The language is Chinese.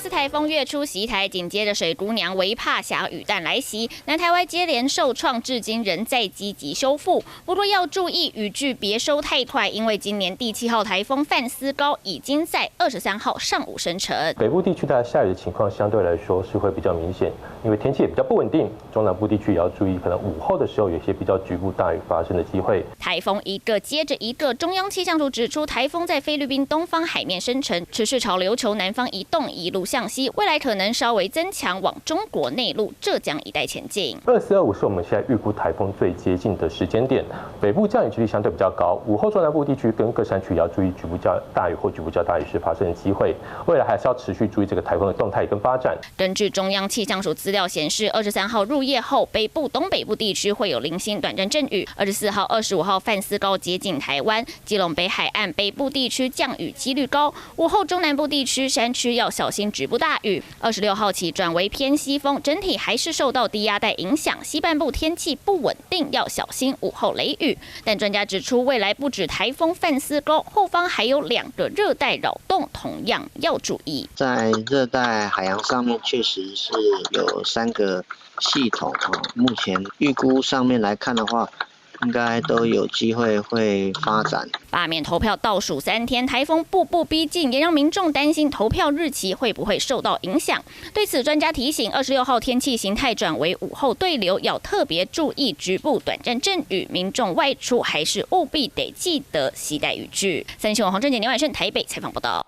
斯台风月初袭台，紧接着水姑娘维帕峡雨弹来袭，南台湾接连受创，至今仍在积极修复。不过要注意雨具别收太快，因为今年第7号台风范斯高已经在23号上午生成。北部地区的下雨的情况相对来说是会比较明显，因为天气也比较不稳定。中南部地区也要注意，可能午后的时候有一些比较局部大雨发生的机会。台风一个接着一个，中央气象署指出，台风在菲律宾东方海面生成，持续朝琉球南方移动，一路向西，未来可能稍微增强，往中国内陆、浙江一带前进。24、25是我们现在预估台风最接近的时间点，北部降雨几率相对比较高，午后中南部地区跟各山区也要注意局部较大雨或局部较大雨时发生的机会。未来还是要持续注意这个台风的动态跟发展。根据中央气象署资料显示，23号入夜后，北部、东北部地区会有零星短暂阵雨。24号、25号范斯高接近台湾，基隆北海岸北部地区降雨几率高。午后中南部地区山区要小心局部大雨。26号起转为偏西风，整体还是受到低压带影响，西半部天气不稳定，要小心午后雷雨。但专家指出，未来不止台风范斯高，后方还有2个热带扰动，同样要注意。在热带海洋上面确实是有3个系统目前预估上面来看的话，应该都有机会会发展。罢免投票倒数3天，台风步步逼近，也让民众担心投票日期会不会受到影响。对此，专家提醒，26号天气形态转为午后对流，要特别注意局部短暂阵雨，民众外出还是务必得记得携带雨具。3立新闻黄正杰、年晚盛台北采访报道。